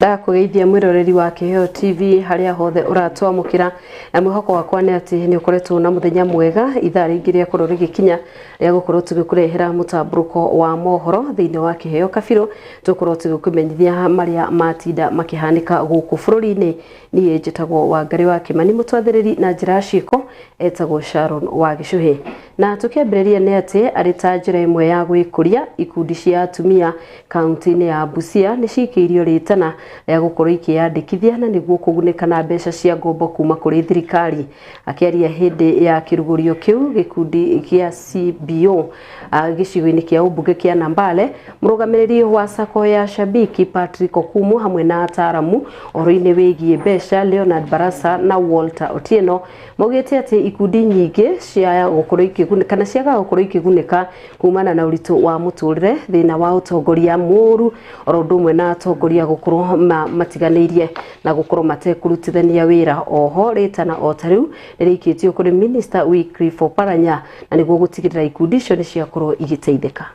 Ndakugeithia mwiroreri wa Kiheo TV haria hothe uratwamukira na mwihoko wakwa ni ati ni ukoretwo na muthenya mwega ithaa ringi ria kurori gikinya ria gukorwo tugikurehera mutamburuko wa mohoro thiini wa Kiheo Kabiru tukorwo tugikumenyithia maria matinda makihanika guku bururi-ini ni njitagwo Wangari wa Kimani mutwathiriri na njira ciiko etagwo Sharon wa Gicuhi na tukiambiriria ni ati ari ta njira imwe ya gwikuria ikundi cia atumia kaunti-ini ya Busia ni cikiirio ritana ya gukorwo ikiyandikithia na niguo kuguneka na mbeca cia ngombo kuma kuri thirikari akiaria hindi ya kirugurio kiu gikundi kia CBO gicigo-ini kia ubunge kia Nambale murugamiriri wa sako ya Shabiki Patrick Okumu hamwe na ataramu oro-ini wigie mbeca Leonard Barasa na Walter Otieno mogete ati ikundi nyingi cia gukorwo ikiguneka kana ciaga gukorwo ikiguneka kumana na uritu wa muturire thina wa utongoria muru oro ndumwe na atongoria gukorwo matiganeirie na gukorwo matekurutithania wira oho ritana otariu nirikitio kuri Minister Wycliffe Oparanya na niguo gutigirira ikundi icio ni ciakorwo igiteithika.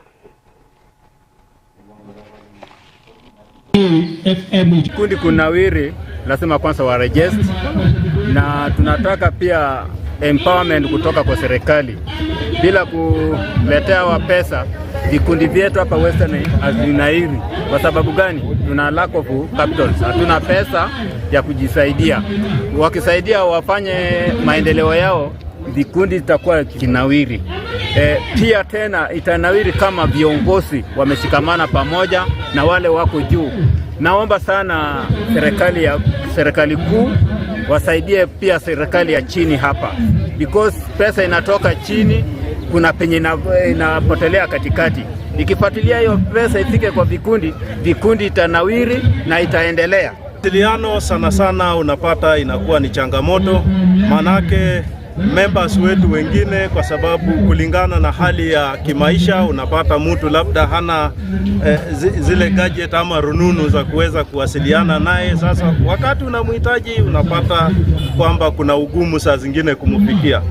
Kundi kunawiri lazima kwanza wa register na tunataka pia empowerment kutoka kwa serikali bila kuletea wa pesa vikundi vyetu hapa Western hazinairi. Kwa sababu gani? Tuna lack of capital, hatuna pesa ya kujisaidia. Wakisaidia wafanye maendeleo yao vikundi itakuwa kinawiri. Pia tena itanawiri kama viongozi wameshikamana pamoja na wale wako juu. Naomba sana serikali kuu wasaidie pia serikali ya chini hapa, because pesa inatoka chini kuna penye inapotelea katikati. Ikifuatilia hiyo pesa ifike kwa vikundi itanawiri na itaendelea. Mawasiliano sana sana unapata inakuwa ni changamoto, manake members wetu wengine kwa sababu kulingana na hali ya kimaisha unapata mtu labda hana zile gadget ama rununu za kuweza kuwasiliana naye. Sasa wakati unamhitaji unapata kwamba kuna ugumu saa zingine kumfikia.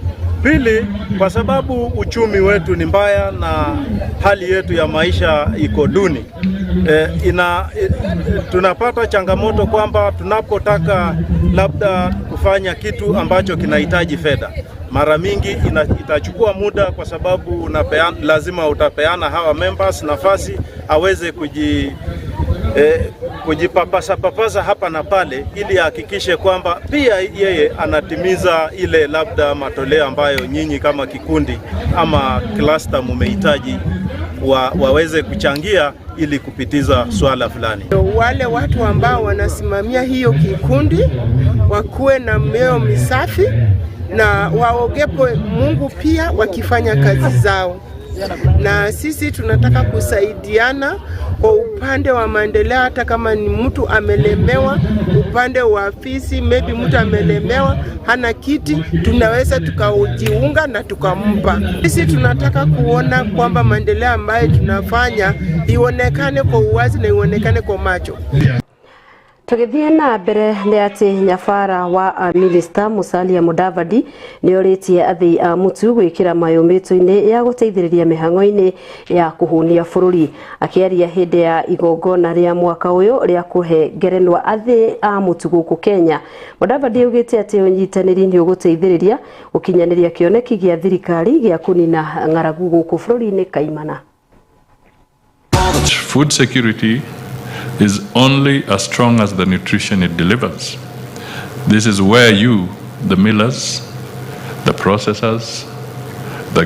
Pili, kwa sababu uchumi wetu ni mbaya na hali yetu ya maisha iko duni, tunapata changamoto kwamba tunapotaka labda kufanya kitu ambacho kinahitaji fedha, mara mingi itachukua muda kwa sababu lazima utapeana hawa members nafasi aweze kujipapasa hapa na pale ili hakikishe kwamba pia yeye anatimiza ile labda matoleo ambayo nyinyi kama kikundi ama cluster mumehitaji waweze kuchangia ili kupitiza swala fulani. Wale watu ambao wanasimamia hiyo kikundi wakuwe na mioyo misafi na waogepo Mungu pia wakifanya kazi zao. Na sisi tunataka kusaidiana kwa upande wa maendeleo, hata kama ni mtu amelemewa upande wa afisi, maybe mtu amelemewa hana kiti, tunaweza tukajiunga na tukampa. Sisi tunataka kuona kwamba maendeleo ambayo tunafanya ionekane kwa uwazi na ionekane kwa macho. Tugithie na mbere ni ati nyabara wa Minister Musalia Mudavadi ni oritie athii a mutu gwikira mayumito-ini ya guteithiriria mihango-ini ya kuhunia bururi akiaria hindi ya igongona ria mwaka uyu ria kuhe ngerenwa athii a mutu guku Kenya. Mudavadi ugite ati unyitaniri ni uguteithiriria gukinyaniria kioneki gia thirikari gia kunina ng'aragu guku bururi-ini kaimana. Food security is only as strong as the nutrition it delivers. This is where you, the millers, the processors, the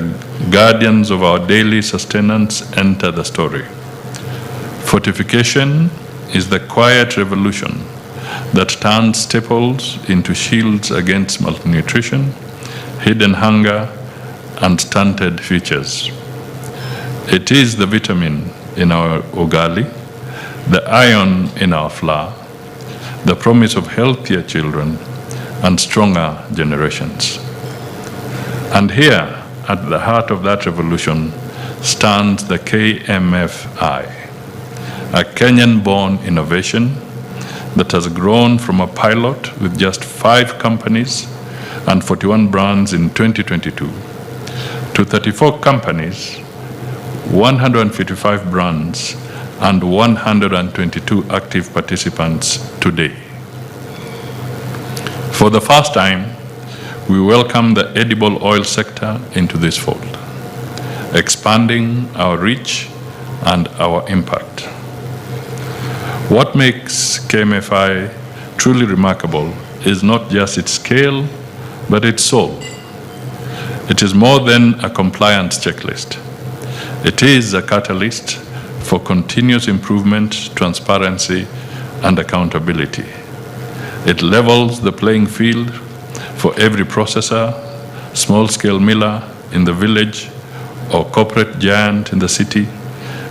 guardians of our daily sustenance enter the story. Fortification is the quiet revolution that turns staples into shields against malnutrition, hidden hunger, and stunted futures. It is the vitamin in our ugali, the iron in our flour, the promise of healthier children and stronger generations. And here, at the heart of that revolution, stands the KMFI, a Kenyan-born innovation that has grown from a pilot with just 5 companies and 41 brands in 2022 to 34 companies, 155 brands, and 122 active participants today. For the first time, we welcome the edible oil sector into this fold, expanding our reach and our impact. What makes KMFI truly remarkable is not just its scale, but its soul. It is more than a compliance checklist. It is a catalyst for continuous improvement, transparency, and accountability. It levels the playing field for every processor, small-scale miller in the village, or corporate giant in the city,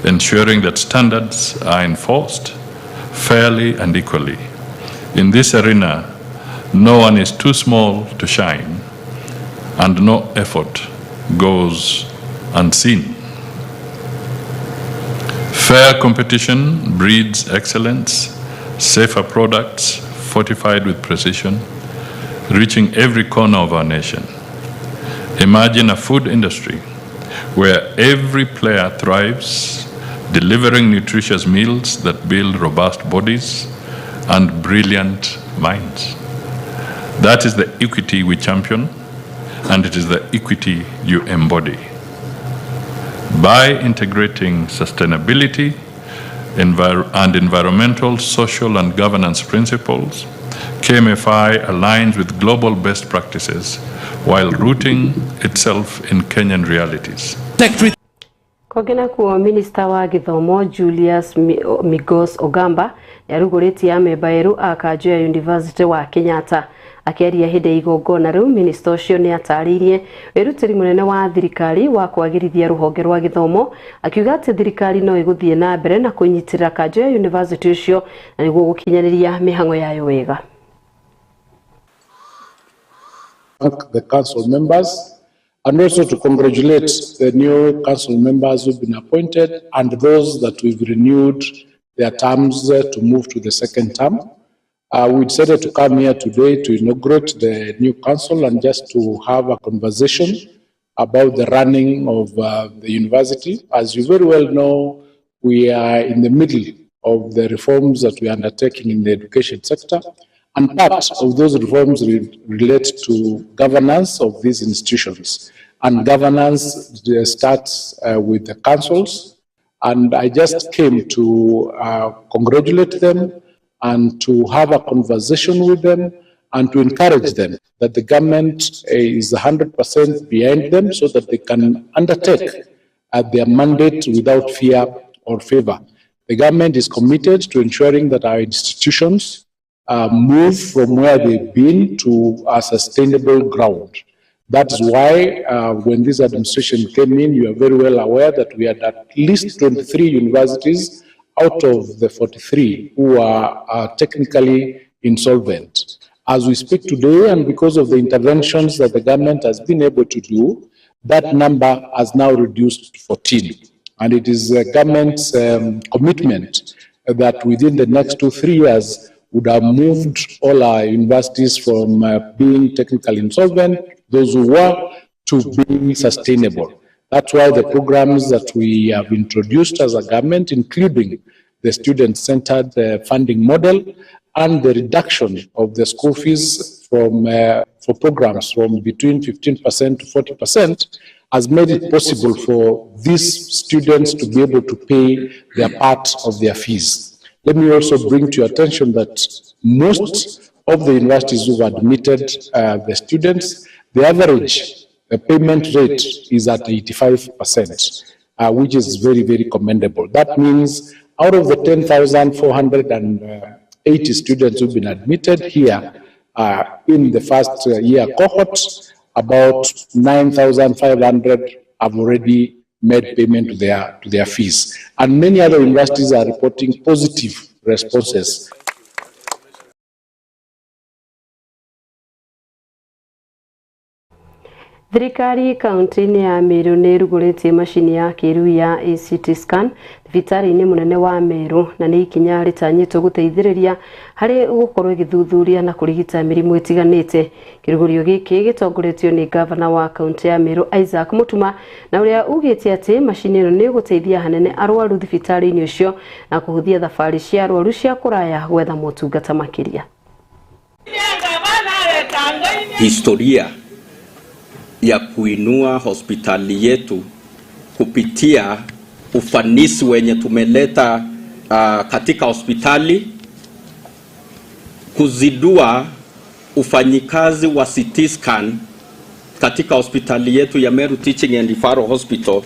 ensuring that standards are enforced fairly and equally. In this arena, no one is too small to shine, and no effort goes unseen. Fair competition breeds excellence, safer products fortified with precision, reaching every corner of our nation. Imagine a food industry where every player thrives, delivering nutritious meals that build robust bodies and brilliant minds. That is the equity we champion, and it is the equity you embody. By integrating sustainability and environmental, social, and governance principles, KMFI aligns with global best practices while rooting itself in Kenyan realities. Kogena kuo Minister wa Githomo Julius Migos Ogamba yaruguritie amemba eru a kanjo ya University wa Kenyatta. Akiaria hinde igongona riu, minister ucio ni ataririe wirutiri munene wa thirikari wa kwagirithia ruhonge rwa githomo, akiuga ati thirikari no iguthie na mbere na kunyitirira kanjo ya university ucio na niguo gukinyaniria mihango yayo wega. The council members, and also to congratulate the new council members who've been appointed and those that we've renewed their terms to move to the second term. We decided to come here today to inaugurate the new council and just to have a conversation about the running of the university. As you very well know, we are in the middle of the reforms that we are undertaking in the education sector. And part of those reforms relate to governance of these institutions. And governance starts with the councils. And I just came to congratulate them and to have a conversation with them and to encourage them that the government is 100% behind them so that they can undertake their mandate without fear or favor. The government is committed to ensuring that our institutions move from where they've been to a sustainable ground. That is why when this administration came in, you are very well aware that we had at least 23 universities out of the 43 who are technically insolvent. As we speak today, and because of the interventions that the government has been able to do, that number has now reduced to 14. And it is the government's commitment that within the next 2-3 years, would have moved all our universities from being technically insolvent, those who were, to being sustainable. That's why the programs that we have introduced as a government, including the student-centered funding model and the reduction of the school fees from, for programs from between 15% to 40%, has made it possible for these students to be able to pay their part of their fees. Let me also bring to your attention that most of the universities who have admitted the students, the average payment rate is at 85%, which is very, very commendable. That means out of the 10,480 students who've been admitted here in the first year cohort, about 9,500 have already made payment to their fees. And many other universities are reporting positive responses. Thirikari kaunti-inĩ ya Meru nĩ ĩrugũrĩtie macini ya kĩrĩu ya CT scan thibitarĩ-inĩ mũnene wa Meru, na nĩ ikinya rĩtanyĩtwo gũteithĩrĩria harĩ gũkorwo ĩgĩthuthuria na kũrigita mĩrimũ ĩtiganĩte. Kĩrugũrio gĩkĩ gĩtongoretio nĩ gavana wa kaunti ya Meru Isaac Mutuma, na ũrĩa ugĩte atĩ macini ĩno nĩ ĩgũteithia hanene arwaru thibitarĩ-inĩ ũcio na kũhũthia thabarĩ cia arwaru cia kũraya gwetha motungata makĩria. Historia ya kuinua hospitali yetu kupitia ufanisi wenye tumeleta katika hospitali, kuzidua ufanyikazi wa CT scan katika hospitali yetu ya Meru Teaching and Referral Hospital.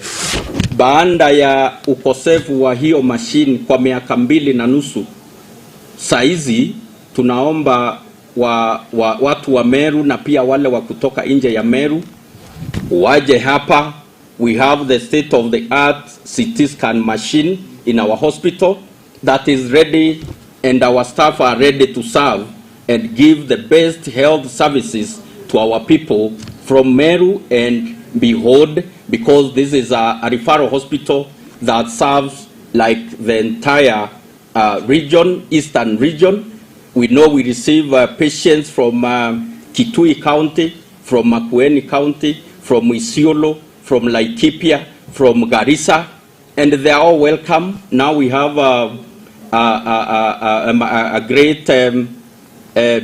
Baada ya ukosefu wa hiyo machine kwa miaka 2.5, saizi tunaomba watu wa Meru na pia wale wa kutoka nje ya Meru waje hapa. We have the state of the art CT scan machine in our hospital that is ready, and our staff are ready to serve and give the best health services to our people from Meru and beyond, because this is a referral hospital that serves like the entire region, eastern region. We know we receive patients from Kitui County, from Makueni County, from Isiolo, from Laikipia, from Garissa, and they are all welcome. Now we have a great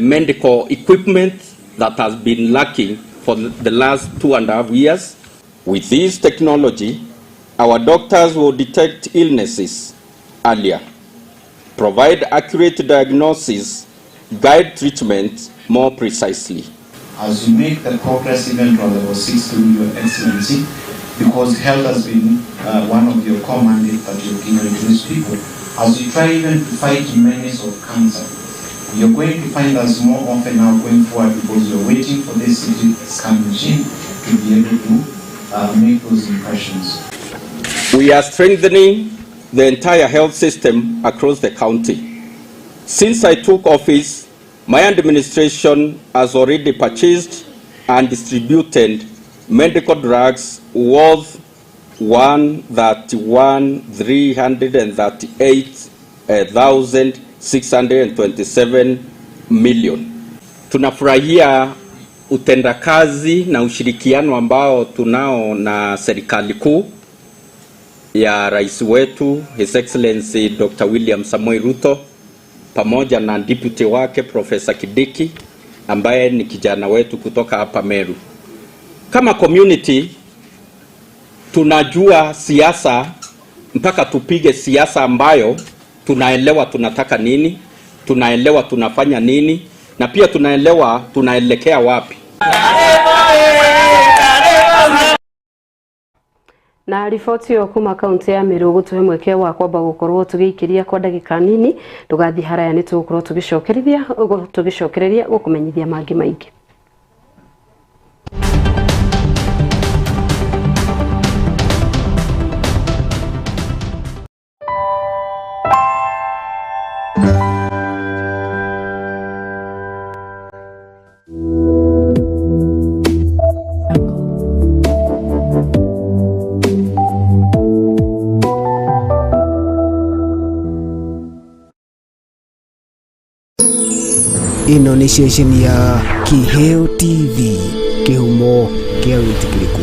medical equipment that has been lacking for the last 2.5 years. With this technology, our doctors will detect illnesses earlier, provide accurate diagnosis, guide treatment more precisely. As you make the progress even from level 6 through Your Excellency, because health has been one of your core mandates that you've given to these people, as you try even to fight menace of cancer, you're going to find us more often now going forward, because you're waiting for this CT scan machine to be able to make those impressions. We are strengthening the entire health system across the county. Since I took office, my administration has already purchased and distributed medical drugs worth 1,338,627 million. Tunafurahia utendakazi na ushirikiano ambao tunao na serikali kuu ya rais wetu His Excellency Dr. William Samoei Ruto pamoja na deputy wake Professor Kidiki ambaye ni kijana wetu kutoka hapa Meru. Kama community tunajua siasa mpaka tupige siasa ambayo tunaelewa tunataka nini, tunaelewa tunafanya nini, na pia tunaelewa tunaelekea wapi. Na riboti yo kuma kaunti ya Meru gutuhe mweke wa kwamba gukorwo tugiikiria kwa ndagika nini tugathi haraya ni tugukorwo tugicokereria gukumenyithia mangi maingi. Ino ni ceceni ya Kiheo TV, kihumo kia witikiriku.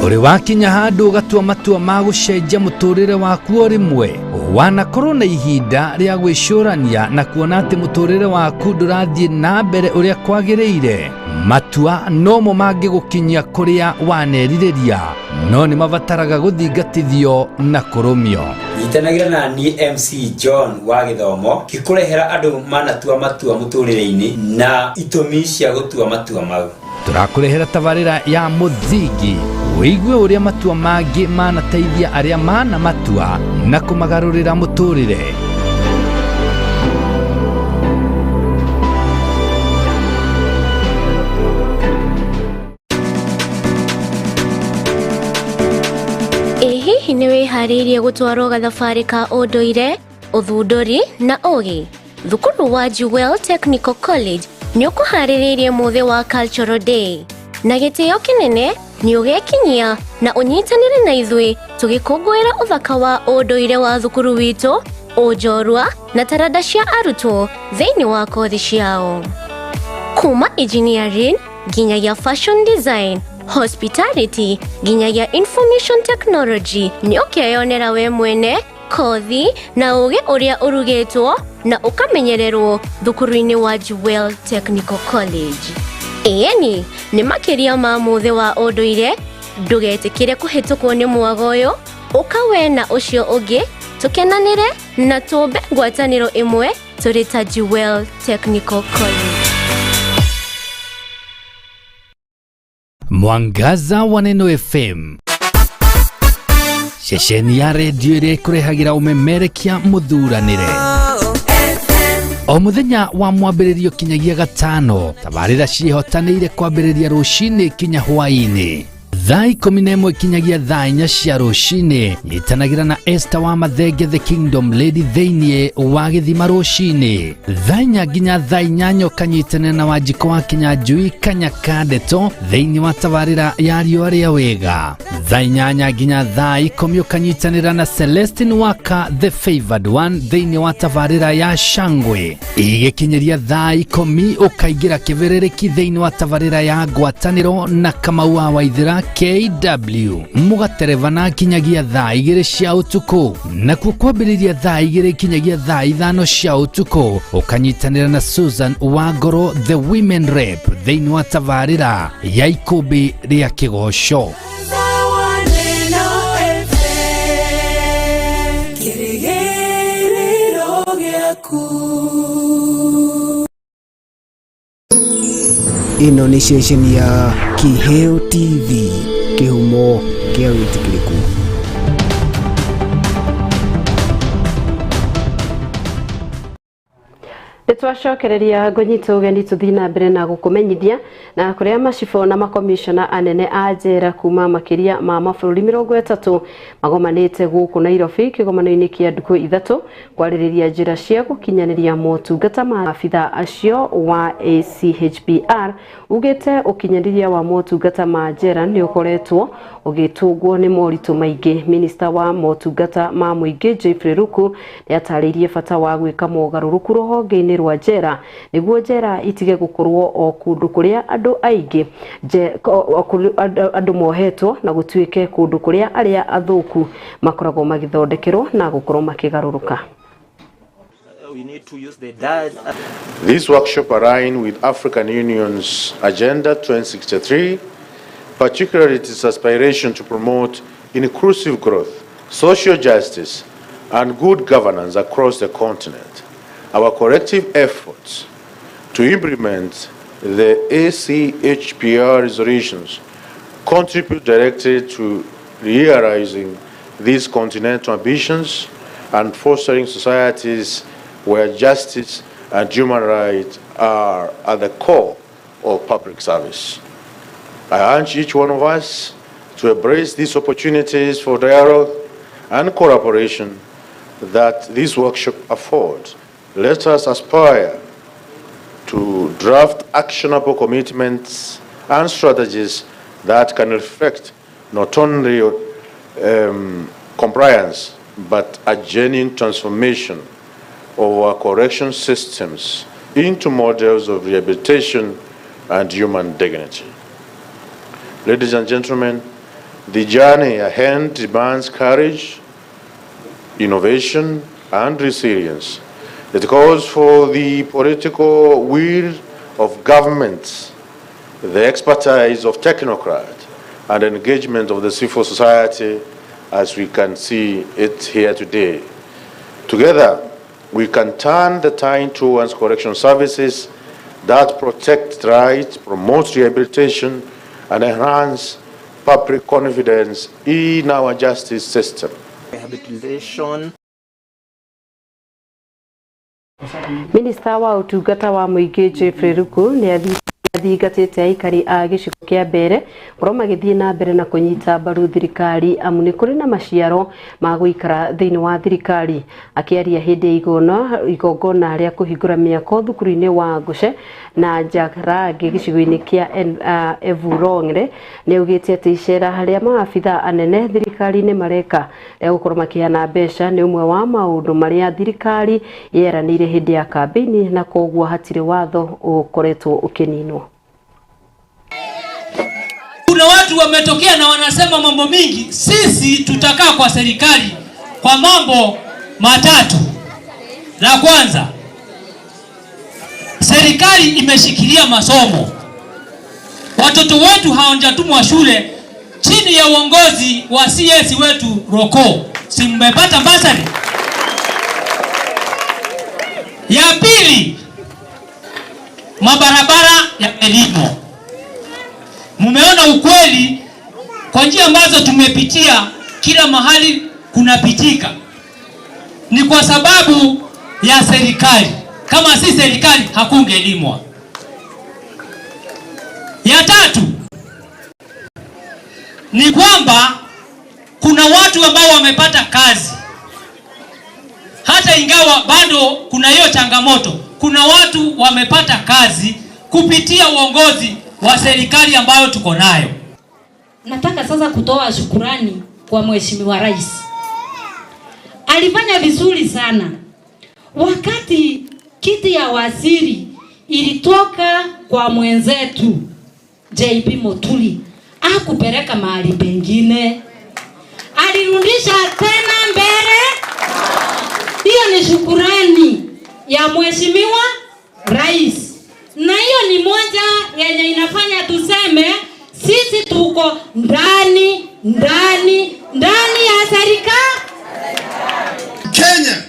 Uri wakinya handu ugatua matua ma gucenjia muturire waku o rimwe, wanakorwo na ihinda ria gwicurania na kuona ati muturire waku ndurathie na mbere uria kwagiriire. Matua nomo mangigukinyia kuria waneririria, no ni mabataraga guthingatithio na kurumio. Itenagira na ni MC John wa githomo gikurehera andu manatua matua muturire-ini na itumi cia gutua matua mau. Turakurehera tabarira ya muthingi wigue uria matua mangi manateithia aria mana matua na kumagarurira muturire. Hihi ni wihariirie gutwarwo gathabarĩ ka unduire, uthunduri na ugi? thukuru wa Jewel Technical College ni ukuhariririe muthe wa Cultural Day na gitio kinene ni ugekinyia na unyitanire na ithui tugikungwira uthaka wa unduire wa thukuru witu ujorwa na tarada cia arutwo thiini wa kothi ciao kuma engineering nginyagia fashion design, hospitality nginyagia information technology ni ukeyonera we mwene kothi na uge uria urugitwo na ukamenyererwo thukuru-ini wa Jewel Technical College. Eni ni makiria ma muthe wa unduire ndugetikire kuhitukwo ni mwago uyu ukawe na ucio ungi tukenanire na tumbe ngwataniro imwe turita Jewel Technical College. Mwangaza wa Neno FM shesheni ya redio ire kurehagira umemerekia muthuranire o muthenya wa mwambiririo kinyagia gatano tabarira cihotanire kwambiriria rucini kinya hwaini thaa 11 kinyagia thaa 4 cia rucini nyitanagira na Esther wa Mathenge the Kingdom Lady theinie wa githima rucini thaa 4 nginya thaa 8 kanyitana na Wanjiko wa Kinyanjui Kanyakandeto theinie wa tabarira ya riũa rĩa wega thaa 8 nginya thaa 10 kanyitanira na Celestine Waka the Favored One theinie wa tabarira ya Shangwe igikinyeria thaa 10 ukaingira kiberereki theinie wa tabarira ya ngwataniro na Kamau wa Waithira KW mugatereva na kinyagia thaa 2 cia utuku na kwambiriria thaa 2 kinyagia thaa 5 cia utuku ukanyitanira na Susan Wangoro the Women Rep theinie wa tabarira ya ikumbi ria kigosho. Ino ni ceceni ya Kiheo TV, kihumo kia witikiriku. Nitwacokereria ngonyita ugendi tuthina mbere na gukumenyithia na kuria macifo na makomishona anene a njera kuma makiria ma mabũrũri 30 magomanite guku Nairobi kigomano-ini kia nduku 3 kwaririria njira cia gukinyaniria motungata ma afitha acio wa ACHBR ugite ukinyaniria wa motungata ma njera ni ukoretwo ugitungwo ni moritu maingi. Minister wa motungata ma muingi Jeffrey Ruku ni ataririe bata wa gwika mogaruruku ruhonge-ini rwa njera niguo njera itige gukorwo o kundu kuria andu aingi andu mohetwo na gutuike kundu kuria aria athuku makoragwo magithondekerwo na gukorwo makigaruruka. This workshop aligns with African Union's Agenda 2063, particularly its aspiration to promote inclusive growth, social justice, and good governance across the continent. Our collective efforts to implement the ACHBR resolutions contribute directly to realizing these continental ambitions and fostering societies where justice and human rights are at the core of public service. I urge each one of us to embrace these opportunities for dialogue and collaboration that this workshop affords. Let us aspire to draft actionable commitments and strategies that can reflect not only compliance but a genuine transformation of our correction systems into models of rehabilitation and human dignity. Ladies and gentlemen, the journey ahead demands courage, innovation, and resilience. It calls for the political will of governments, the expertise of technocrats, and engagement of the civil society as we can see it here today. Together, we can turn the tide towards correction services that protect rights, promote rehabilitation, and enhance public confidence in our justice system. Rehabilitation. Minister wa utungata wa muingi Jeffrey Ruku ni athingatite aikari a gicigo kia mbere kuroma githie na mbere na kunyita mbaru thirikari amu ni kuri na maciaro ma guikara thiini wa thirikari. Akiaria hindi igongona ria kuhingura miako thukuru-ini wa Ngushe na Njarange gicigo-ini kia Evurongre ni ugite ati icera haria maabitha anene thirikari-ini mareka ria gukorwo makiana mbeca ni umwe wa maundu maria thirikari yeranire hindi ya kambini na koguo hatire watho ukoretwo ukininwo. Kuna watu wametokea na wanasema mambo mingi. Sisi tutakaa kwa serikali kwa mambo matatu. La kwanza, serikali imeshikilia masomo. Watoto wetu hawajatumwa shule chini ya uongozi wa CS wetu Roko. Si mmepata basari? Ya pili, mabarabara ya elimu. Mumeona ukweli kwa njia ambazo tumepitia, kila mahali kunapitika. Ni kwa sababu ya serikali. Kama si serikali hakungelimwa. Ya tatu ni kwamba kuna watu ambao wamepata kazi. Hata ingawa bado kuna hiyo changamoto, kuna watu wamepata kazi kupitia uongozi wa serikali ambayo tuko nayo. Nataka sasa kutoa shukurani kwa Mheshimiwa Rais. Alifanya vizuri sana. Wakati kiti ya waziri ilitoka kwa mwenzetu JP Moturi, hakupeleka mahali pengine, alirudisha tena mbele. Hiyo ni shukurani ya Mheshimiwa Rais. Na hiyo ni moja yenye inafanya tuseme sisi tuko ndani ya serikali. Kenya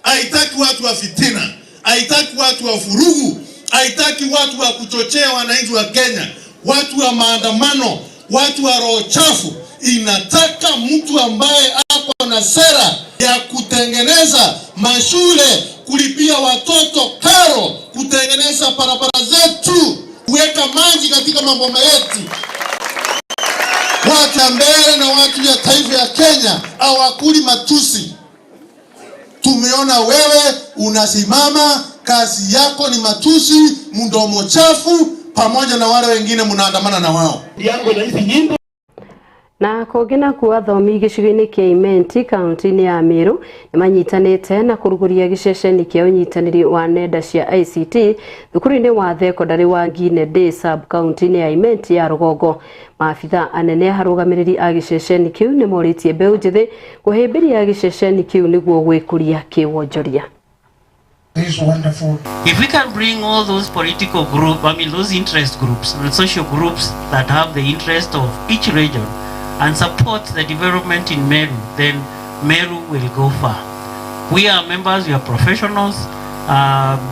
haitaki watu wa fitina, haitaki watu wa furugu, haitaki watu wa kuchochea wananchi wa Kenya, watu wa maandamano, watu wa roho chafu. Inataka mtu ambaye ako na sera ya kutengeneza mashule, kulipia watoto karo, kutengeneza barabara zetu, kuweka maji katika mambo yetu. Watu mbele na watu ya taifa ya Kenya hawakuli matusi. Tumeona wewe unasimama, kazi yako ni matusi, mdomo chafu, pamoja na wale wengine mnaandamana na wao. Yangu na hizi nyimbo na kogena kuwa thomi gicigo-ini kia Imenti kaunti-ini ya Meru nimanyitanite na kuruguria giceceni kia unyitaniri wa nenda cia ICT thukuru-ini wa thekondarĩ wa Ginede sub kaunti-ini ya Imenti ya Rugongo. Maabitha anene harugamiriri a giceceni kiu ni moritie mbeu njithi kuhimbiria giceceni kiu niguo gwikuria kiwonjoria. This wonderful. If we can bring all those political groups, those interest groups and social groups that have the interest of each region and support the development in Meru, then Meru will go far. We are members, we are professionals.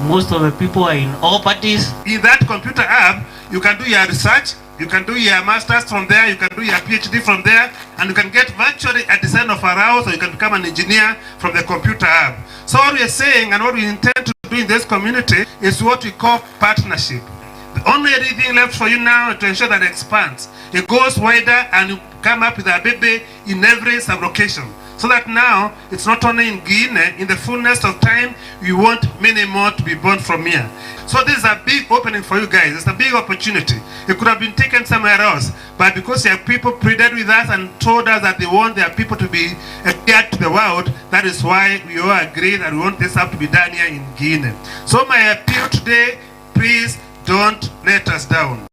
Most of the people are in all parties. In that computer app, you can do your research, you can do your master's from there, you can do your PhD from there, and you can get virtually a design of a house, or you can become an engineer from the computer app. So what we are saying and what we intend to do in this community is what we call partnership. The only thing left for you now is to ensure that it expands. It goes wider and you come up with a baby in every sub-location. So that now, it's not only in Guinea, in the fullness of time, we want many more to be born from here. So this is a big opening for you guys. It's a big opportunity. It could have been taken somewhere else, but because your people pleaded with us and told us that they want their people to be appeared to the world, that is why we all agree that we want this up to be done here in Guinea. So my appeal today, please don't let us down.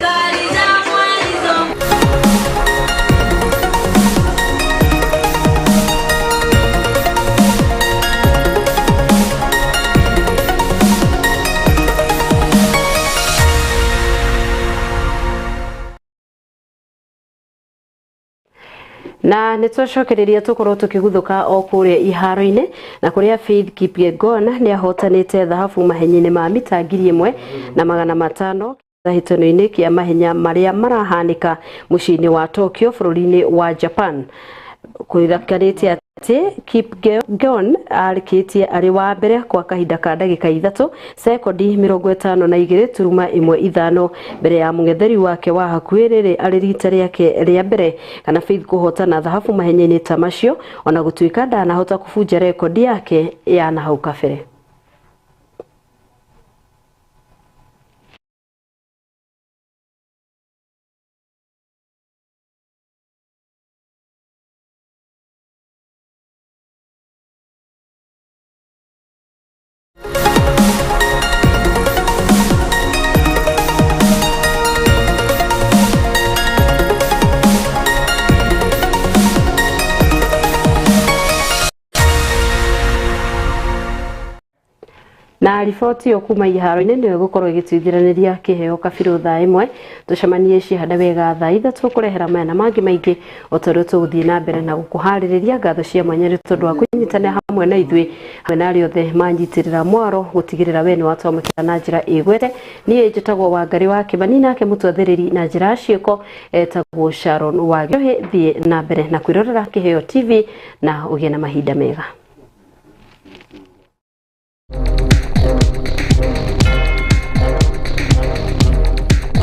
Na nitwacokereria tukorwo tukiguthuka o kuria iharo-ini na kuria Faith Kipyegon ni ahotanite thahabu mahenya-ini ma mita 1,500 thahitano-ini kia mahenya maria marahanika muciĩ-ini wa Tokyo bururi-ini wa Japan. kwirakanĩtie atĩ Kipkegon arĩkĩtie arĩ wa mbere kwa kahinda ka ndagĩka 3 sekondi 52.15 mbere ya mũng'etheri wake wa hakuhĩ rĩrĩ arĩ rita rĩake rĩa mbere kana Faith kũhotana thahabu mahenya-inĩ ta macio, ona gũtuĩka ndanahota kũbunja rekondi yake ya nahau kabere. Na riboti yo kuma iharo-inĩ nĩyo gũkorwo ĩgĩtuithĩranĩria Kiheo Kabiru Thaa Imwe. Tucemanie cihanda wega thaa 3 tũkũrehera maya na mangĩ maingĩ ũtũrũ tũgũthiĩ na mbere na gũkũharĩrĩria ngatho cia mwanya nĩ tondũ wa kũnyitanĩra hamwe na ithuĩ hamwe na arĩa othe manyitĩrĩra mwaro gũtigĩrĩra we nĩ watwamũkĩra na njĩra ĩgwete. Niĩ njĩtagwo Wangari wa Kimani, nake mũtwathĩrĩri na njĩra ciĩko etagwo Sharon Wagĩ. Thiĩ na mbere na kwĩrorera Kiheo TV na ũgĩe na mahinda mega.